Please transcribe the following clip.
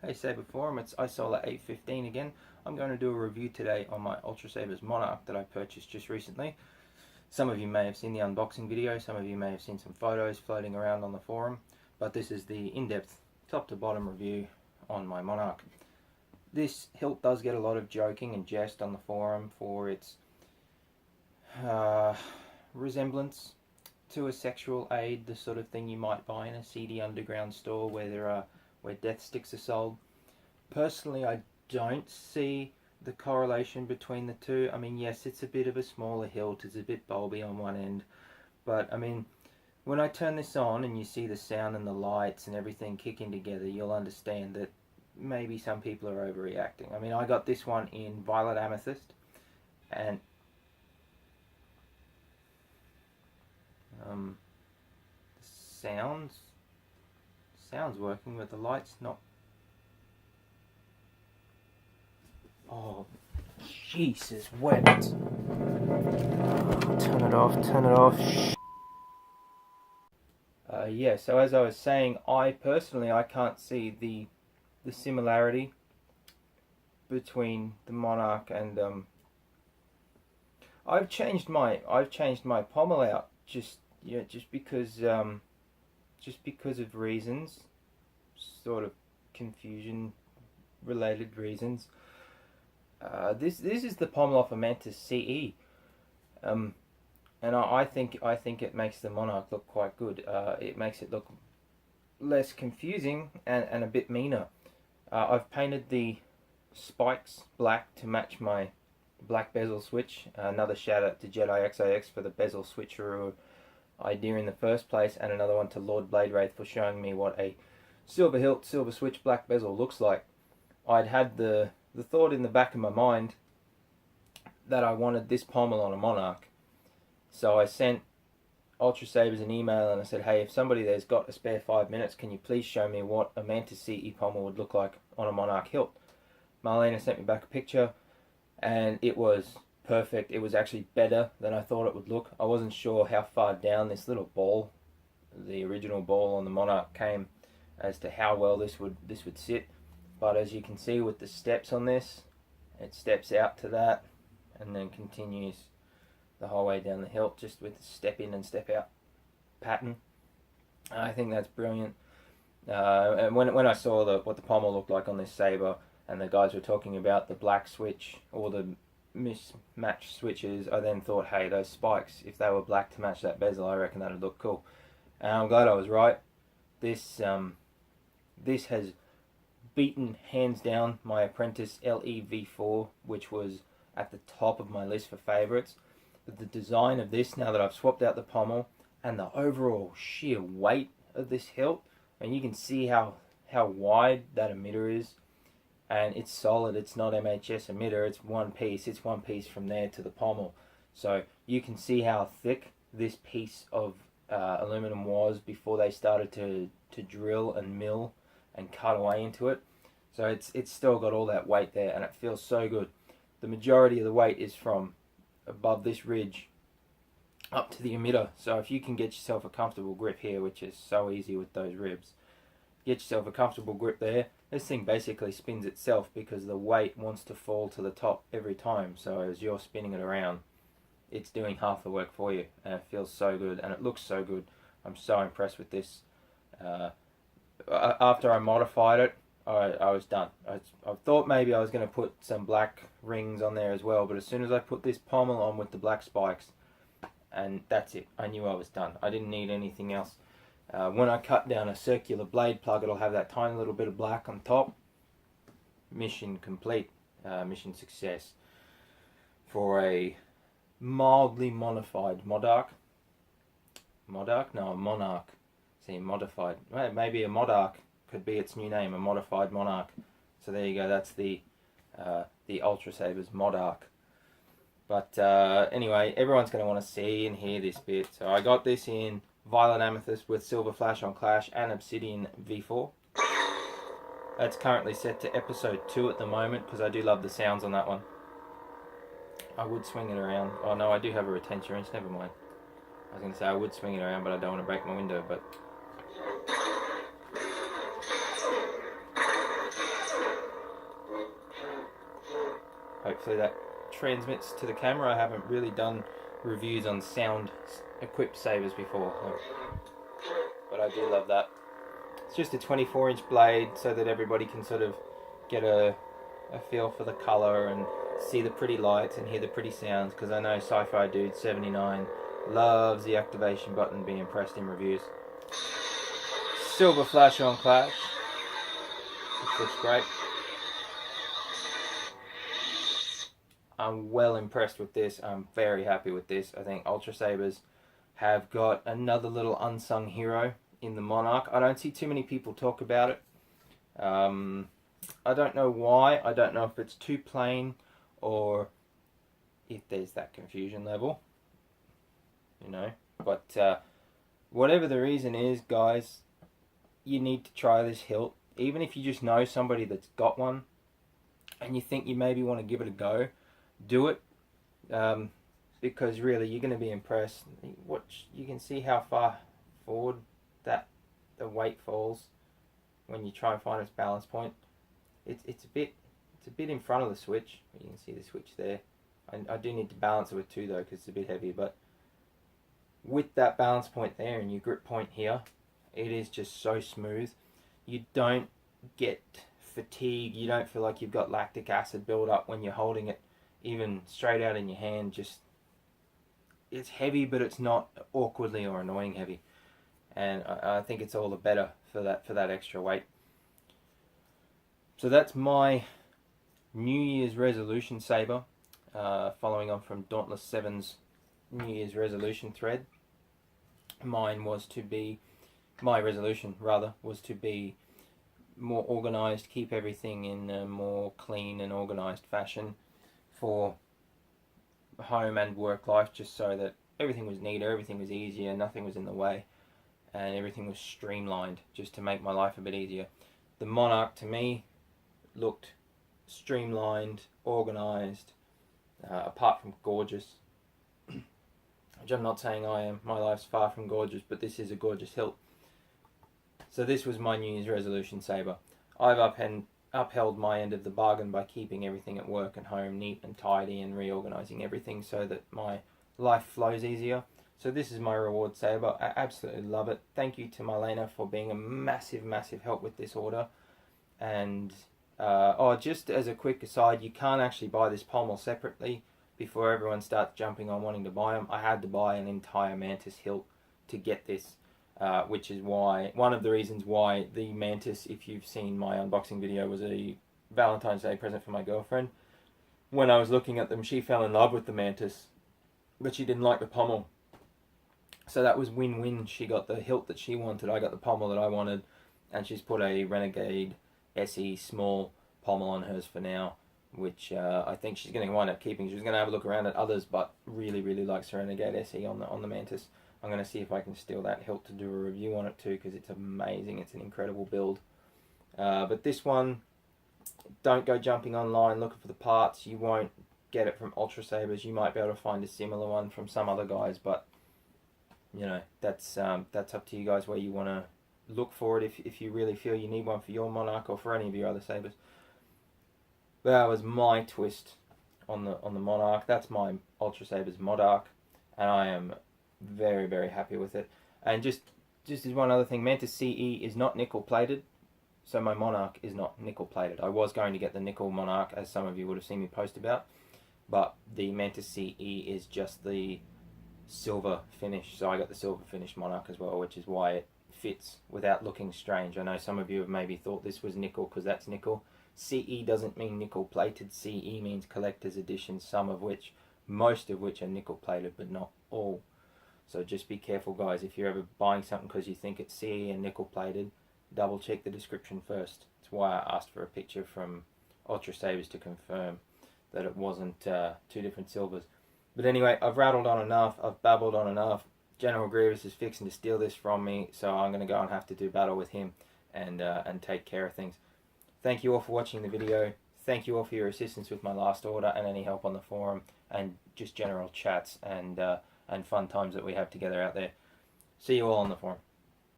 Hey Saber Forum, it's iSolar815 again. I'm going to do a review today on my Ultra Sabers Monarch that I purchased just recently. Some of you may have seen the unboxing video, some of you may have seen some photos floating around on the forum, but this is the in-depth, top to bottom review on my Monarch. This hilt does get a lot of joking and jest on the forum for its resemblance to a sexual aid, the sort of thing you might buy in a seedy underground store where death sticks are sold. Personally, I don't see the correlation between the two. I mean, yes, it's a bit of a smaller hilt, it's a bit bulby on one end, but I mean, when I turn this on and you see the sound and the lights and everything kicking together, you'll understand that maybe some people are overreacting. I mean, I got this one in Violet Amethyst, and sounds working, but the light's not. Oh, Jesus wept. Turn it off, turn it off. Yeah, so as I was saying, I can't see the similarity between the Monarch and I've changed my pommel out just because of reasons, sort of confusion related reasons. This is the pommel off a Mantis CE, and I think it makes the Monarch look quite good. It makes it look less confusing and a bit meaner. I've painted the spikes black to match my black bezel switch. Another shout out to Jedi XIX for the bezel switcheroo idea in the first place, and another one to Lord Bladewraith for showing me what a silver hilt, silver switch, black bezel looks like. I'd had the thought in the back of my mind that I wanted this pommel on a Monarch, so I sent Ultra Sabers an email and I said, hey, if somebody there's got a spare 5 minutes, can you please show me what a Mantis CE pommel would look like on a Monarch hilt? Marlena sent me back a picture and it was perfect. It was actually better than I thought it would look. I wasn't sure how far down this little ball, the original ball on the Monarch, came as to how well this would sit. But as you can see with the steps on this, it steps out to that and then continues the whole way down the hilt, just with the step in and step out pattern. I think that's brilliant. And when I saw what the pommel looked like on this saber, and the guys were talking about the black switch or the mismatched switches, I then thought, hey, those spikes, if they were black to match that bezel, I reckon that'd look cool. And I'm glad I was right. This has beaten hands down my Apprentice LE-V4, which was at the top of my list for favourites. But the design of this, now that I've swapped out the pommel, and the overall sheer weight of this hilt, and you can see how wide that emitter is, and it's solid. It's not MHS emitter, it's one piece. It's one piece from there to the pommel. So you can see how thick this piece of aluminum was before they started to drill and mill and cut away into it. So it's still got all that weight there, and it feels so good. The majority of the weight is from above this ridge up to the emitter. So if you can get yourself a comfortable grip here, which is so easy with those ribs, get yourself a comfortable grip there. This thing basically spins itself because the weight wants to fall to the top every time. So as you're spinning it around, it's doing half the work for you, and it feels so good and it looks so good. I'm so impressed with this. After I modified it, I was done. I thought maybe I was going to put some black rings on there as well, but as soon as I put this pommel on with the black spikes, and that's it, I knew I was done. I didn't need anything else. When I cut down a circular blade plug, it'll have that tiny little bit of black on top. Mission complete. Mission success for a mildly modified Monarch. No, a Monarch. See, modified. Well, maybe a Monarch could be its new name, a modified Monarch. So there you go. That's the Ultra Sabers Monarch. But anyway, everyone's going to want to see and hear this bit. So I got this in Violet Amethyst with Silver Flash on Clash and Obsidian V4. That's currently set to episode 2 at the moment because I do love the sounds on that one. I would swing it around. Oh no, I do have a retention wrench, never mind. I was going to say I would swing it around, but I don't want to break my window, but Hopefully that transmits to the camera. I haven't really done reviews on sound equipped sabers before, but I do love that. It's just a 24-inch blade so that everybody can sort of get a feel for the colour and see the pretty lights and hear the pretty sounds, because I know Sci-Fi Dude 79 loves the activation button being pressed in reviews. Silver flash on clash, which looks great. I'm well impressed with this. I'm very happy with this. I think Ultra Sabers have got another little unsung hero in the Monarch. I don't see too many people talk about it. I don't know why. I don't know if it's too plain or if there's that confusion level, you know. But whatever the reason is, guys, you need to try this hilt. Even if you just know somebody that's got one and you think you maybe want to give it a go, do it. Because really you're going to be impressed. Watch, you can see how far forward that the weight falls when you try and find its balance point. It's a bit in front of the switch. You can see the switch there. I do need to balance it with two though, because it's a bit heavy, but with that balance point there and your grip point here, it is just so smooth. You don't get fatigue. You don't feel like you've got lactic acid build up when you're holding it even straight out in your hand. Just, it's heavy, but it's not awkwardly or annoying heavy, and I think it's all the better for that extra weight. So that's my New Year's resolution saber, following on from Dauntless 7's New Year's resolution thread. My resolution rather was to be more organized, keep everything in a more clean and organized fashion for home and work life, just so that everything was neater, everything was easier, nothing was in the way, and everything was streamlined, just to make my life a bit easier. The Monarch to me looked streamlined, organized, apart from gorgeous, which I'm not saying I am. My life's far from gorgeous, but this is a gorgeous hilt. So this was my New Year's resolution saber. I've upheld my end of the bargain by keeping everything at work and home neat and tidy and reorganizing everything so that my life flows easier. So this is my reward saber. I absolutely love it. Thank you to Marlena for being a massive help with this order. And just as a quick aside, you can't actually buy this pommel separately before everyone starts jumping on wanting to buy them. I had to buy an entire Mantis hilt to get this, which is why, one of the reasons why the Mantis, if you've seen my unboxing video, was a Valentine's Day present for my girlfriend. When I was looking at them, she fell in love with the Mantis, but she didn't like the pommel. So that was win-win. She got the hilt that she wanted, I got the pommel that I wanted, and she's put a Renegade SE small pommel on hers for now, which I think she's going to wind up keeping. She's going to have a look around at others, but really likes her Renegade SE on the Mantis. I'm going to see if I can steal that hilt to do a review on it too, because it's amazing. It's an incredible build. But this one, don't go jumping online looking for the parts. You won't get it from Ultra Sabers. You might be able to find a similar one from some other guys, but you know, that's up to you guys where you want to look for it, if you really feel you need one for your Monarch or for any of your other sabers. That was my twist on the Monarch. That's my Ultra Sabers Monarch, and I am very happy with it. And just as one other thing, Mantis CE is not nickel plated, so my Monarch is not nickel plated. I was going to get the nickel Monarch, as some of you would have seen me post about, but the Mantis CE is just the silver finish, so I got the silver finish Monarch as well, which is why it fits without looking strange. I know some of you have maybe thought this was nickel because that's nickel. CE doesn't mean nickel plated. CE means collector's edition, most of which are nickel plated, but not all. So just be careful, guys. If you're ever buying something because you think it's CE and nickel plated, double check the description first. That's why I asked for a picture from Ultra Sabers to confirm that it wasn't two different silvers. But anyway, I've rattled on enough, I've babbled on enough. General Grievous is fixing to steal this from me, so I'm going to go and have to do battle with him and take care of things. Thank you all for watching the video. Thank you all for your assistance with my last order and any help on the forum and just general chats and fun times that we have together out there. See you all on the forum.